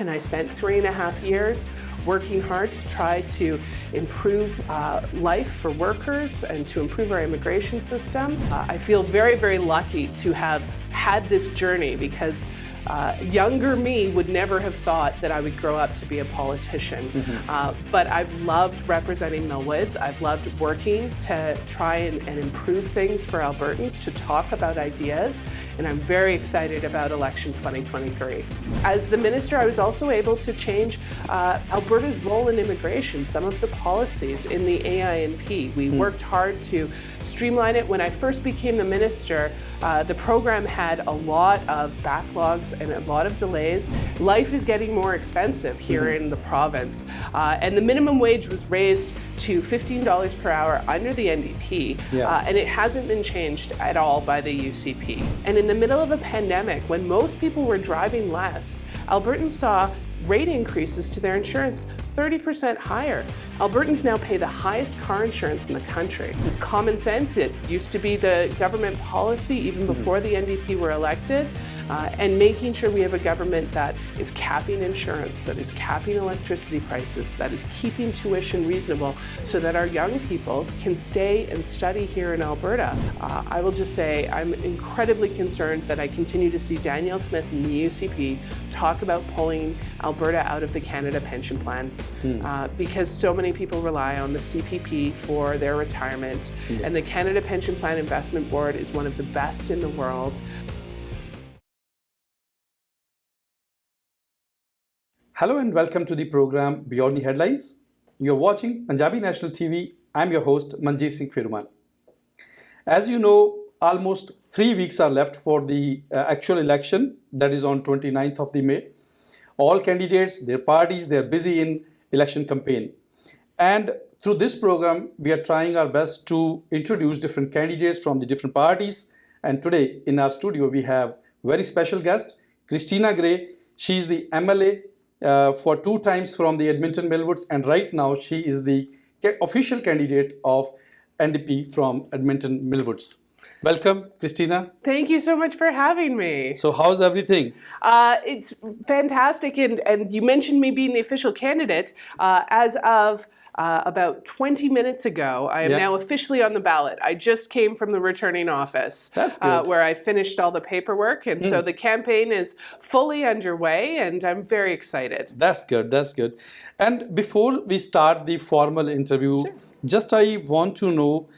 And I spent 3.5 years working hard to try to improve life for workers and to improve our immigration system. I feel very, very lucky to have had this journey because younger me would never have thought that I would grow up to be a politician. But I've loved representing Millwoods. I've loved working to try and improve things for Albertans, to talk about ideas, and I'm very excited about election 2023. As the minister, I was also able to change Alberta's role in immigration, some of the policies in the AINP. We worked hard to streamline it. When I first became the minister, the program had a lot of backlogs and a lot of delays. Life is getting more expensive here in the province, and the minimum wage was raised to $15 per hour under the NDP, and it hasn't been changed at all by the UCP. And in the middle of a pandemic, when most people were driving less, Albertans saw rate increases to their insurance 30% higher. Albertans now pay the highest car insurance in the country. It's common sense. It used to be the government policy even before the NDP were elected. And making sure we have a government that is capping insurance, that is capping electricity prices, that is keeping tuition reasonable so that our young people can stay and study here in Alberta. I will just say I'm incredibly concerned that I continue to see Danielle Smith and the UCP talk about pulling Alberta out of the Canada Pension Plan because so many people rely on the CPP for their retirement. And the Canada Pension Plan Investment Board is one of the best in the world. Hello and welcome to the program Beyond the Headlines. You're watching Punjabi National TV. I'm your host Manjit Singh Pheruman. As you know, almost 3 weeks are left for the actual election, that is on 29th of May. All candidates, their parties, they're busy in election campaign. And through this program, we are trying our best to introduce different candidates from the different parties. And today in our studio, we have very special guest, Christina Gray. She's the MLA for 2 times from the Edmonton Millwoods, and right now she is the official candidate of NDP from Edmonton Millwoods. Welcome, Christina. Thank you so much for having me. So how's everything? It's fantastic, and you mentioned me being the official candidate. As of about 20 minutes ago, I am now officially on the ballot. I just came from the returning office. That's good. Where I finished all the paperwork, and so the campaign is fully underway, and I'm very excited. That's good, that's good. And before we start the formal interview, just I want to know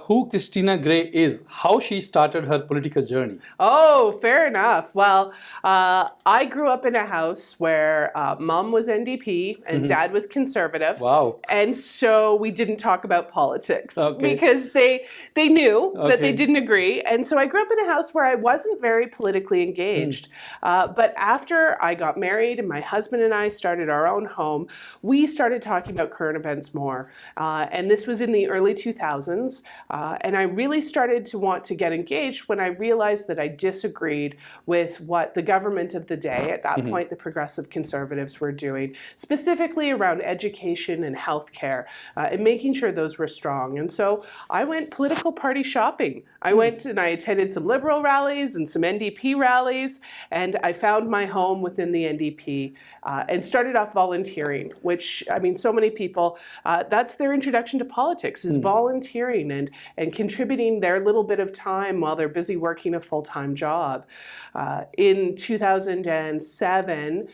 who Christina Gray is, how she started her political journey. Oh, fair enough. Well, I grew up in a house where mom was NDP and dad was conservative. Wow. And so we didn't talk about politics because they knew that they didn't agree. And so I grew up in a house where I wasn't very politically engaged. But after I got married and my husband and I started our own home, we started talking about current events more. And this was in the early 2000s. And I really started to want to get engaged when I realized that I disagreed with what the government of the day, at that point the Progressive Conservatives, were doing, specifically around education and healthcare, and making sure those were strong. And so I went political party shopping. I went and I attended some Liberal rallies and some NDP rallies, and I found my home within the NDP and started off volunteering, which, I mean, so many people, that's their introduction to politics, is volunteering and contributing their little bit of time while they're busy working a full-time job. In 2007,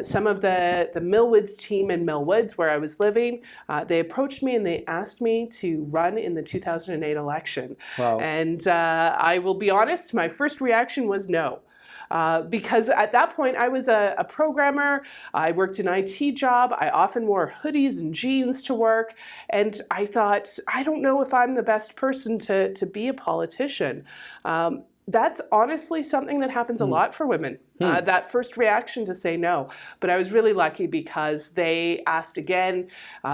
some of the Millwoods team in Millwoods, where I was living, they approached me and they asked me to run in the 2008 election. Wow. And I will be honest, my first reaction was no. Because at that point I was a programmer, I worked an IT job, I often wore hoodies and jeans to work, and I thought, I don't know if I'm the best person to be a politician. That's honestly something that happens a lot for women, that first reaction to say no. But I was really lucky because they asked again.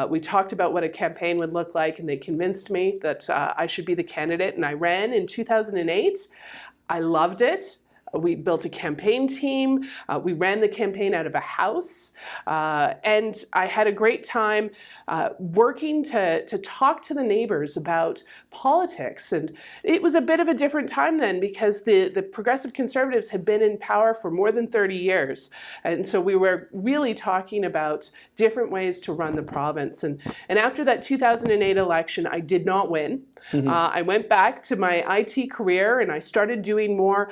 We talked about what a campaign would look like, and they convinced me that I should be the candidate, and I ran in 2008. I loved it. We built a campaign team. We ran the campaign out of a house. And I had a great time working to talk to the neighbors about politics. And it was a bit of a different time then because the Progressive Conservatives had been in power for more than 30 years. And so we were really talking about different ways to run the province. And after that 2008 election, I did not win. I went back to my IT career and I started doing more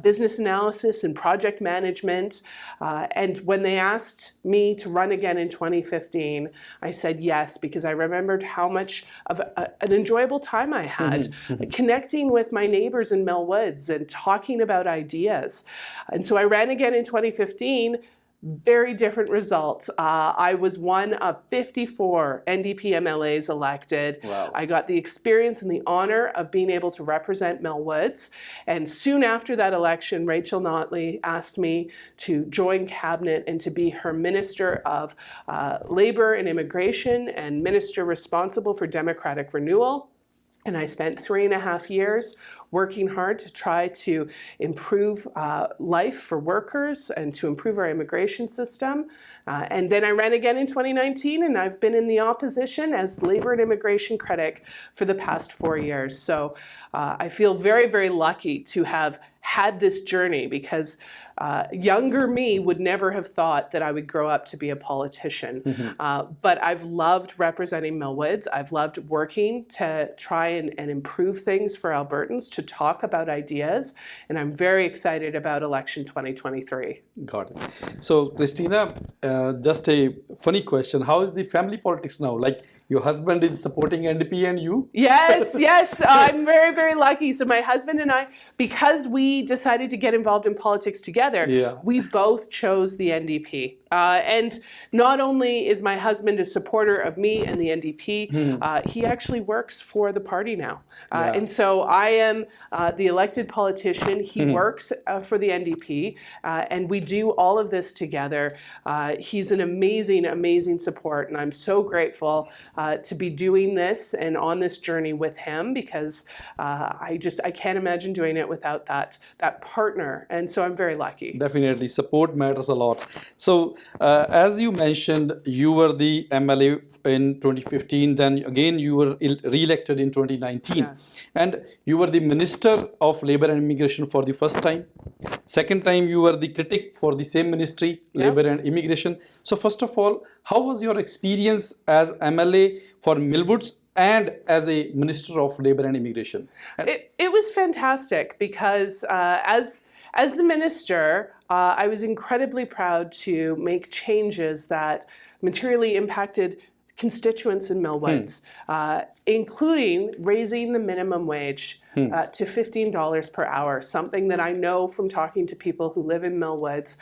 business analysis and project management. And when they asked me to run again in 2015, I said yes, because I remembered how much of an enjoyable time I had connecting with my neighbors in Mill Woods and talking about ideas. And so I ran again in 2015. Very different results. I was one of 54 NDP MLAs elected. Wow. I got the experience and the honor of being able to represent Mill Woods. And soon after that election, Rachel Notley asked me to join cabinet and to be her Minister of Labour and Immigration and Minister responsible for Democratic Renewal. And I spent 3.5 years working hard to try to improve life for workers and to improve our immigration system. And then I ran again in 2019, and I've been in the opposition as Labour and Immigration critic for the past 4 years. So I feel very, very lucky to have had this journey because younger me would never have thought that I would grow up to be a politician. But I've loved representing Mill Woods. I've loved working to try and improve things for Albertans, to talk about ideas. And I'm very excited about election 2023. Got it. So, Christina, just a funny question. How is the family politics now? Like, your husband is supporting NDP and you? Yes, yes. I'm very, very lucky. So my husband and I, because we decided to get involved in politics together, we both chose the NDP. And not only is my husband a supporter of me and the NDP, he actually works for the party now. And so I am the elected politician. He works for the NDP, and we do all of this together. He's an amazing, amazing support, and I'm so grateful to be doing this and on this journey with him because I can't imagine doing it without that partner. And so I'm very lucky. Definitely, support matters a lot. So, as you mentioned, you were the MLA in 2015, then again you were re-elected in 2019. Yes. And you were the Minister of Labour and Immigration for the first time. Second time you were the critic for the same ministry, Labour and Immigration. So first of all, how was your experience as MLA for Mill Woods and as a Minister of Labour and Immigration? It was fantastic because as the minister, I was incredibly proud to make changes that materially impacted constituents in Mill Woods, including raising the minimum wage to $15 per hour, something that I know from talking to people who live in Mill Woods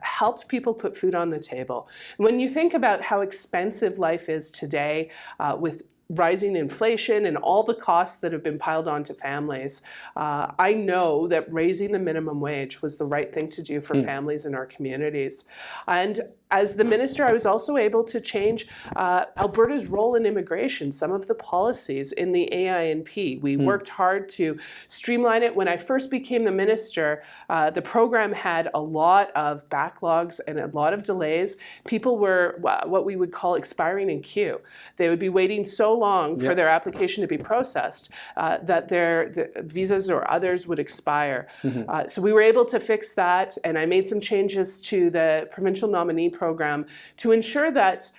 helped people put food on the table. When you think about how expensive life is today with rising inflation and all the costs that have been piled onto families, I know that raising the minimum wage was the right thing to do for families in our communities. And as the minister, I was also able to change Alberta's role in immigration, some of the policies in the AINP. We worked hard to streamline it. When I first became the minister, the program had a lot of backlogs and a lot of delays. People were what we would call expiring in queue. They would be waiting so long for their application to be processed that their visas or others would expire. So we were able to fix that, and I made some changes to the provincial nominee program to ensure that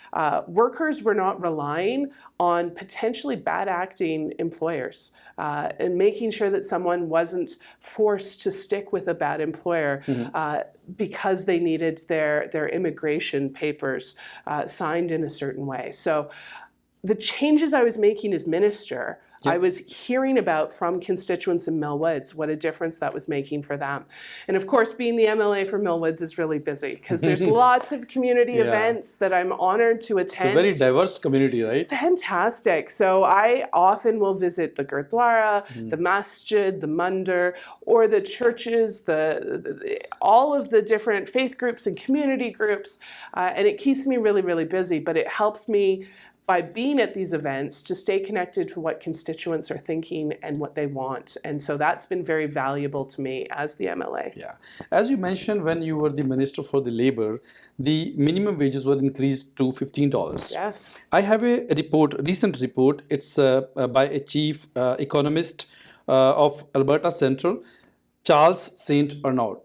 workers were not relying on potentially bad acting employers and making sure that someone wasn't forced to stick with a bad employer because they needed their immigration papers signed in a certain way. So the changes I was making as minister, I was hearing about from constituents in Mill Woods what a difference that was making for them. And of course, being the MLA for Mill Woods is really busy because there's lots of community events that I'm honored to attend. It's a very diverse community, right? Fantastic. So I often will visit the Gurdwara, the Masjid, the Mandir, or the churches, all of the different faith groups and community groups. And it keeps me really, really busy, but it helps me by being at these events to stay connected to what constituents are thinking and what they want. And so that's been very valuable to me as the MLA. Yeah. As you mentioned, when you were the Minister for the Labor, the minimum wages were increased to $15. Yes. I have a recent report. It's by a chief economist of Alberta Central, Charles St. Arnaud.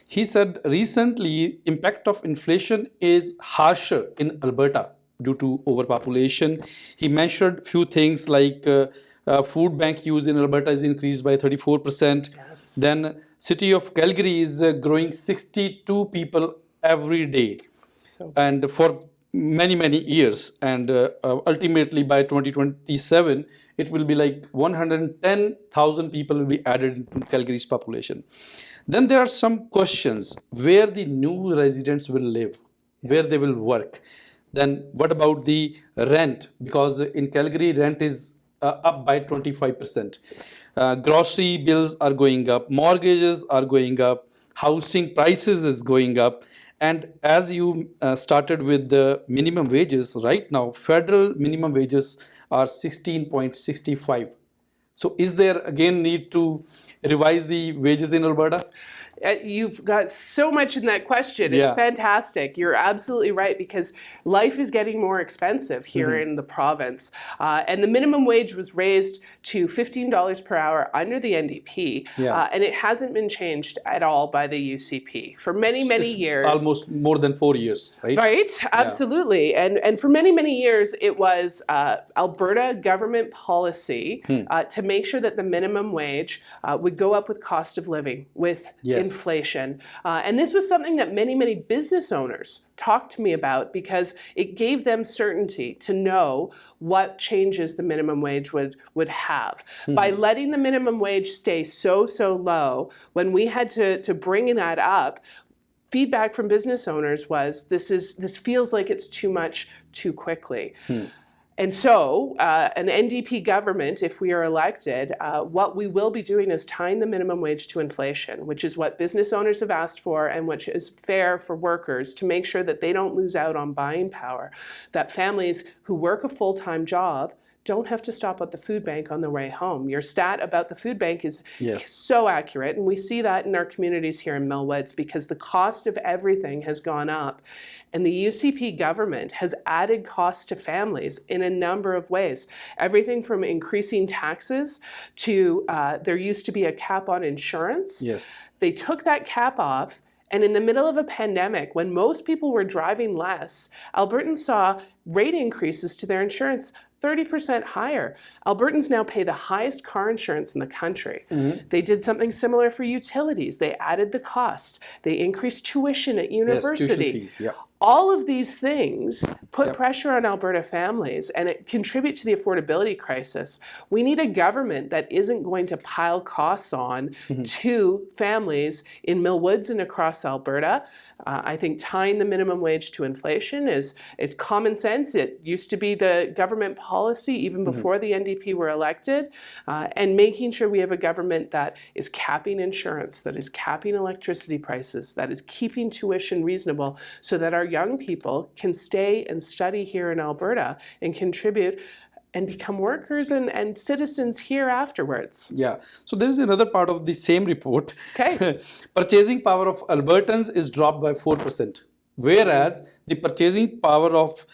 He said recently impact of inflation is harsher in Alberta due to overpopulation. He mentioned few things like food bank use in Alberta is increased by 34%. Yes. Then city of Calgary is growing 62 people every day, and for many years. And ultimately by 2027, it will be like 110,000 people will be added to Calgary's population. Then there are some questions where the new residents will live, where they will work. Then what about the rent? Because in Calgary, rent is up by 25%. Grocery bills are going up, mortgages are going up, housing prices is going up. And as you started with the minimum wages, right now, federal minimum wages are 16.65. So is there again need to revise the wages in Alberta? You've got so much in that question. It's fantastic. You're absolutely right, because life is getting more expensive here in the province. And the minimum wage was raised to $15 per hour under the NDP. And it hasn't been changed at all by the UCP for many years. Almost more than 4 years, right? Right, absolutely. And for many years, it was Alberta government policy to make sure that the minimum wage would go up with cost of living, with inflation. And this was something that many business owners talked to me about, because it gave them certainty to know what changes the minimum wage would have. By letting the minimum wage stay so low, when we had to bring that up, feedback from business owners was, this feels like it's too much too quickly. And so an NDP government, if we are elected, what we will be doing is tying the minimum wage to inflation, which is what business owners have asked for and which is fair for workers, to make sure that they don't lose out on buying power, that families who work a full-time job don't have to stop at the food bank on the way home. Your stat about the food bank is so accurate, and we see that in our communities here in Millwoods, because the cost of everything has gone up. And the UCP government has added costs to families in a number of ways. Everything from increasing taxes to there used to be a cap on insurance. They took that cap off, and in the middle of a pandemic, when most people were driving less, Albertans saw rate increases to their insurance 30% higher. Albertans now pay the highest car insurance in the country. They did something similar for utilities. They added the costs. They increased tuition at university. Tuition fees, All of these things put pressure on Alberta families, and it contribute to the affordability crisis. We need a government that isn't going to pile costs on to families in Millwoods and across Alberta. I think tying the minimum wage to inflation is common sense. It used to be the government policy even before the NDP were elected, and making sure we have a government that is capping insurance, that is capping electricity prices, that is keeping tuition reasonable, so that our young people can stay and study here in Alberta and contribute and become workers and citizens here afterwards. So there is another part of the same report. Okay. Purchasing power of Albertans is dropped by 4%, whereas the purchasing power of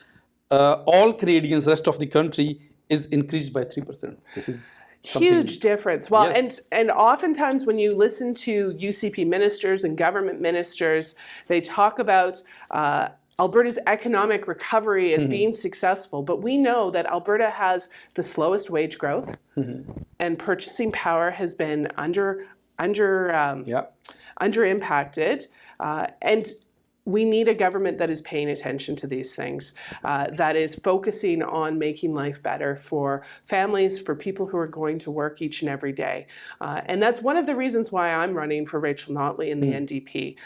all Canadians, rest of the country, is increased by 3%. This is huge difference. Well, and oftentimes when you listen to UCP ministers and government ministers, they talk about Alberta's economic recovery as being successful, but we know that Alberta has the slowest wage growth, and purchasing power has been under impacted, and we need a government that is paying attention to these things, that is focusing on making life better for families, for people who are going to work each and every day. And that's one of the reasons why I'm running for Rachel Notley in the NDP,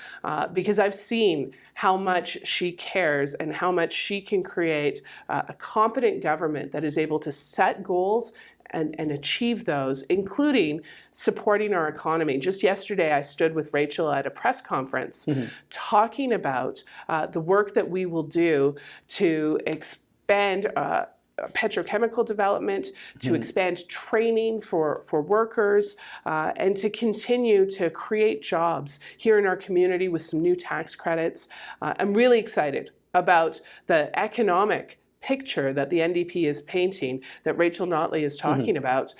because I've seen how much she cares and how much she can create a competent government that is able to set goals and achieve those, including supporting our economy. Just yesterday, I stood with Rachel at a press conference talking about the work that we will do to expand petrochemical development, to expand training for workers, and to continue to create jobs here in our community with some new tax credits. I'm really excited about the economic picture that the NDP is painting, that Rachel Notley is talking about,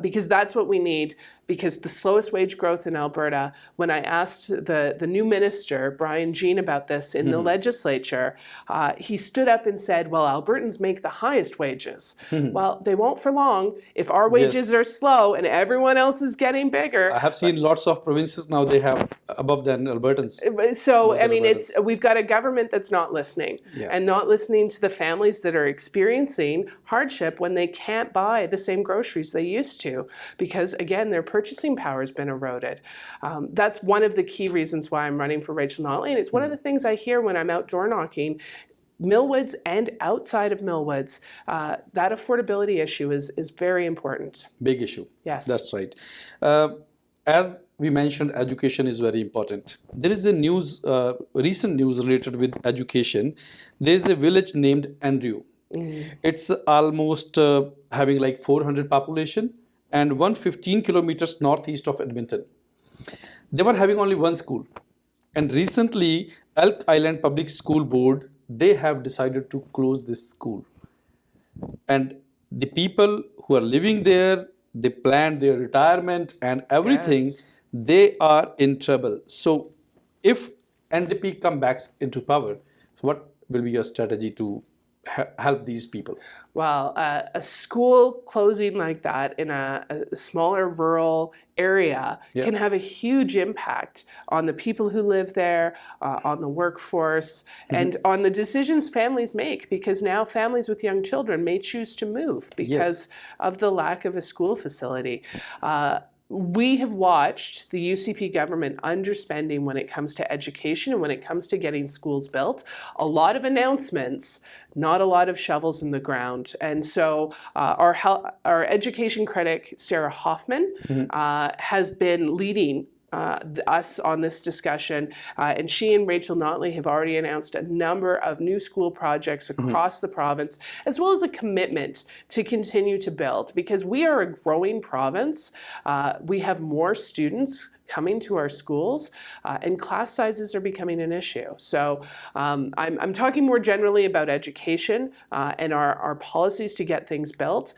because that's what we need. Because the slowest wage growth in Alberta, when I asked the new minister, Brian Jean, about this in the legislature, he stood up and said, well, Albertans make the highest wages. Well, they won't for long. If our wages are slow and everyone else is getting bigger. I have seen lots of provinces now, they have above than Albertans. So, I mean, we've got a government that's not listening and not listening to the families that are experiencing hardship when they can't buy the same groceries they used to, because again, their purchasing power has been eroded. That's one of the key reasons why I'm running for Rachel Notley, and it's one of the things I hear when I'm out door knocking, Millwoods and outside of Millwoods. That affordability issue is very important. Big issue. Yes. That's right. As we mentioned, education is very important. There is a recent news related with education. There is a village named Andrew. It's almost having like 400 population, and 115 kilometers northeast of Edmonton. They were having only one school. And recently, Elk Island Public School Board, they have decided to close this school. And the people who are living there, they planned their retirement and everything, they are in trouble. So if NDP come back into power, what will be your strategy to help these people? Well, a school closing like that in a smaller rural area can have a huge impact on the people who live there, on the workforce, and on the decisions families make, because now families with young children may choose to move because of the lack of a school facility. We have watched the UCP government underspending when it comes to education and when it comes to getting schools built. A lot of announcements, not a lot of shovels in the ground. And so our education critic, Sarah Hoffman, has been leading us on this discussion, and she and Rachel Notley have already announced a number of new school projects across the province, as well as a commitment to continue to build, because we are a growing province. We have more students coming to our schools, and class sizes are becoming an issue. So I'm talking more generally about education and our policies to get things built.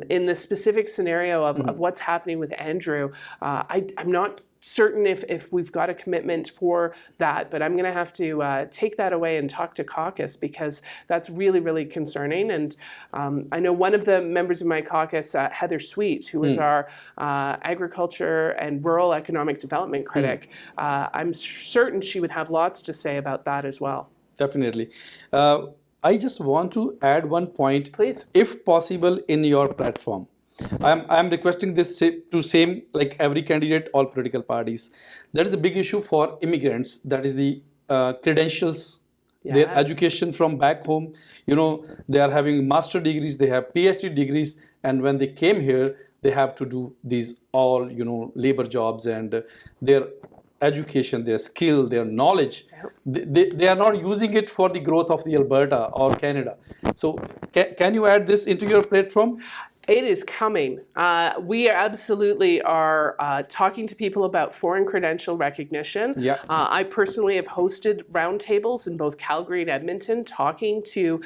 In the specific scenario of what's happening with Andrew, I'm not certain if we've got a commitment for that, but I'm going to have to take that away and talk to caucus, because that's really, really concerning. And I know one of the members of my caucus, Heather Sweet, who is our agriculture and rural economic development critic, I'm certain she would have lots to say about that as well. Definitely. I just want to add one point, please, if possible, in your platform. I'm requesting this to same like every candidate, all political parties. That is a big issue for immigrants. That is the credentials, their education from back home. You know, they are having master degrees, they have PhD degrees, and when they came here, they have to do these all, you know, labor jobs, and their education, their skill, their knowledge, they are not using it for the growth of the Alberta or Canada. So can you add this into your platform? It is coming. We absolutely are talking to people about foreign credential recognition. I personally have hosted roundtables in both Calgary and Edmonton, talking to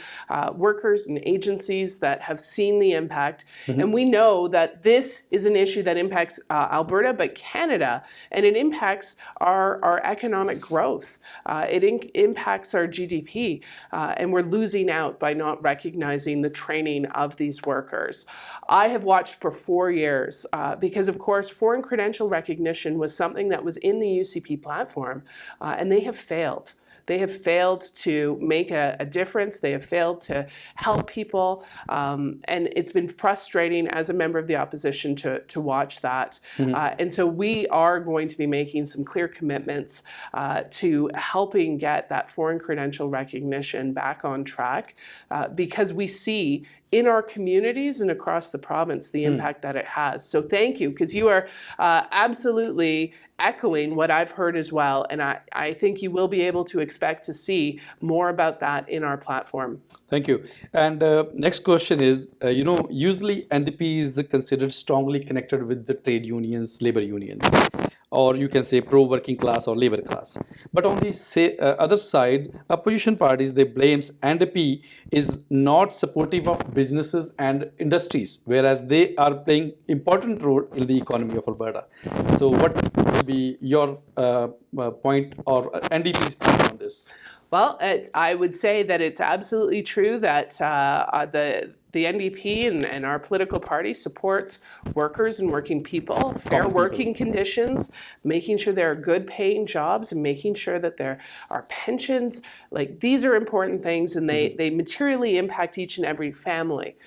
workers and agencies that have seen the impact. And we know that this is an issue that impacts Alberta, but Canada, and it impacts our economic growth. It impacts our GDP, and we're losing out by not recognizing the training of these workers. I have watched for 4 years because, of course, foreign credential recognition was something that was in the UCP platform, and they have failed. They have failed to make a difference. They have failed to help people. And it's been frustrating as a member of the opposition to watch that. And so we are going to be making some clear commitments to helping get that foreign credential recognition back on track, because we see in our communities and across the province, the impact that it has. So thank you, because you are absolutely echoing what I've heard as well. And I think you will be able to expect to see more about that in our platform. Thank you. And next question is, usually NDP is considered strongly connected with the trade unions, labor unions, or you can say pro-working class or labor class. But on the other side, opposition parties, they blames NDP is not supportive of businesses and industries, whereas they are playing important role in the economy of Alberta. So what will be your point or NDP's point on this? Well, I would say that it's absolutely true that the NDP and our political party supports workers and working people, fair working conditions, making sure there are good paying jobs, and making sure that there are pensions. Like, these are important things, and they materially impact each and every family.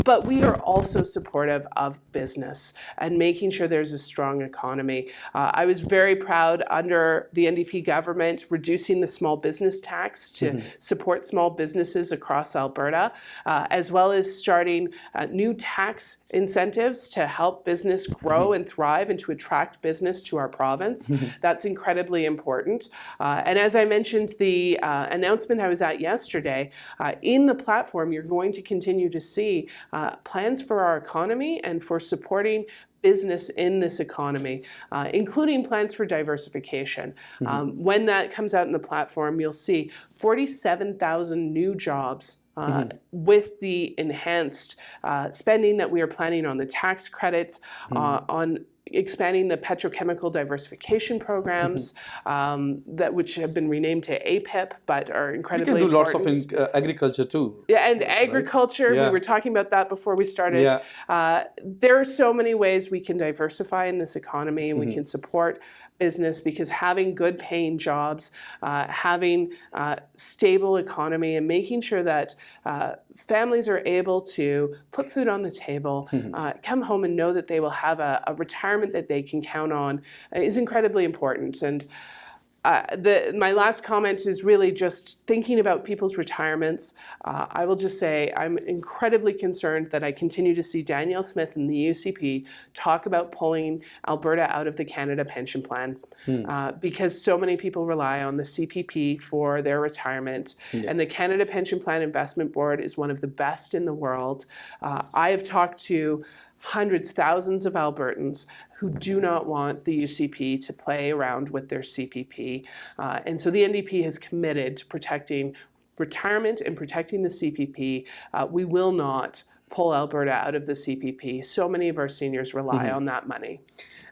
But we are also supportive of business and making sure there's a strong economy. I was very proud under the NDP government reducing the small business tax to support small businesses across Alberta, as well as starting new tax incentives to help business grow and thrive and to attract business to our province. That's incredibly important. And as I mentioned, the announcement I was at yesterday, in the platform, you're going to continue to see plans for our economy and for supporting business in this economy, including plans for diversification. When that comes out in the platform, you'll see 47,000 new jobs with the enhanced spending that we are planning on the tax credits, on expanding the petrochemical diversification programs, which have been renamed to APIP, but are incredibly important. We can do lots of agriculture too. Yeah, and agriculture, we were talking about that before we started. There are so many ways we can diversify in this economy, and we can support business, because having good paying jobs, having stable economy, and making sure that families are able to put food on the table, come home and know that they will have a retirement that they can count on is incredibly important. And my last comment is really just thinking about people's retirements. I will just say I'm incredibly concerned that I continue to see Danielle Smith and the UCP talk about pulling Alberta out of the Canada Pension Plan, because so many people rely on the CPP for their retirement. And the Canada Pension Plan Investment Board is one of the best in the world. I have talked to hundreds, thousands of Albertans who do not want the UCP to play around with their CPP. And so the NDP has committed to protecting retirement and protecting the CPP. We will not pull Alberta out of the CPP. So many of our seniors rely on that money.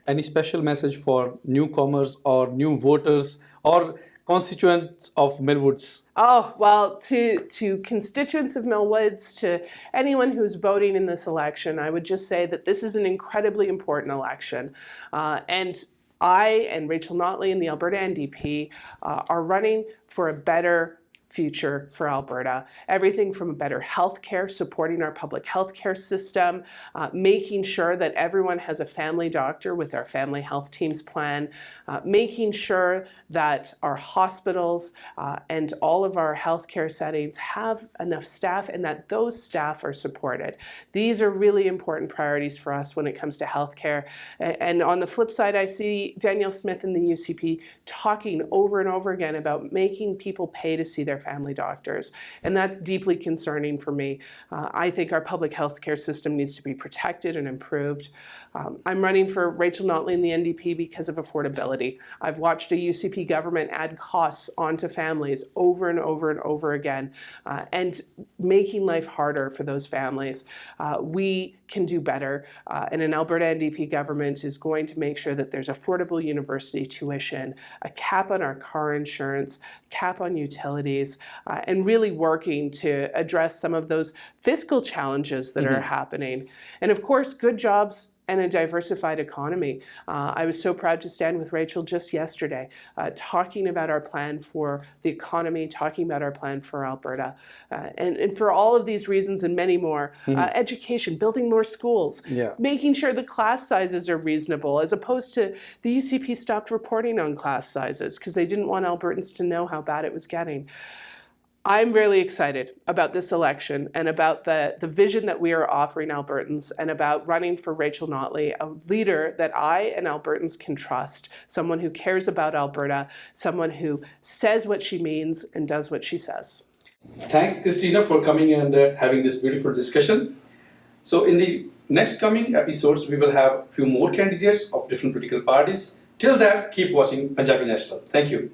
Any special message for newcomers or new voters or constituents of Millwoods? Oh, well, to constituents of Millwoods, to anyone who's voting in this election, I would just say that this is an incredibly important election. And I and Rachel Notley and the Alberta NDP are running for a better future for Alberta. Everything from better healthcare, supporting our public healthcare system, making sure that everyone has a family doctor with our family health teams plan, making sure that our hospitals and all of our healthcare settings have enough staff and that those staff are supported. These are really important priorities for us when it comes to healthcare. And on the flip side, I see Danielle Smith and the UCP talking over and over again about making people pay to see their family doctors. And that's deeply concerning for me. I think our public health care system needs to be protected and improved. I'm running for Rachel Notley and the NDP because of affordability. I've watched a UCP government add costs onto families over and over and over again, and making life harder for those families. We can do better, and an Alberta NDP government is going to make sure that there's affordable university tuition, a cap on our car insurance, cap on utilities, and really working to address some of those fiscal challenges that are happening. And of course, good jobs and a diversified economy. I was so proud to stand with Rachel just yesterday, talking about our plan for the economy, talking about our plan for Alberta. And for all of these reasons and many more, education, building more schools, making sure the class sizes are reasonable, as opposed to the UCP stopped reporting on class sizes because they didn't want Albertans to know how bad it was getting. I'm really excited about this election and about the vision that we are offering Albertans and about running for Rachel Notley, a leader that I and Albertans can trust, someone who cares about Alberta, someone who says what she means and does what she says. Thanks, Christina, for coming and having this beautiful discussion. So in the next coming episodes, we will have a few more candidates of different political parties. Till then, keep watching Punjabi National. Thank you.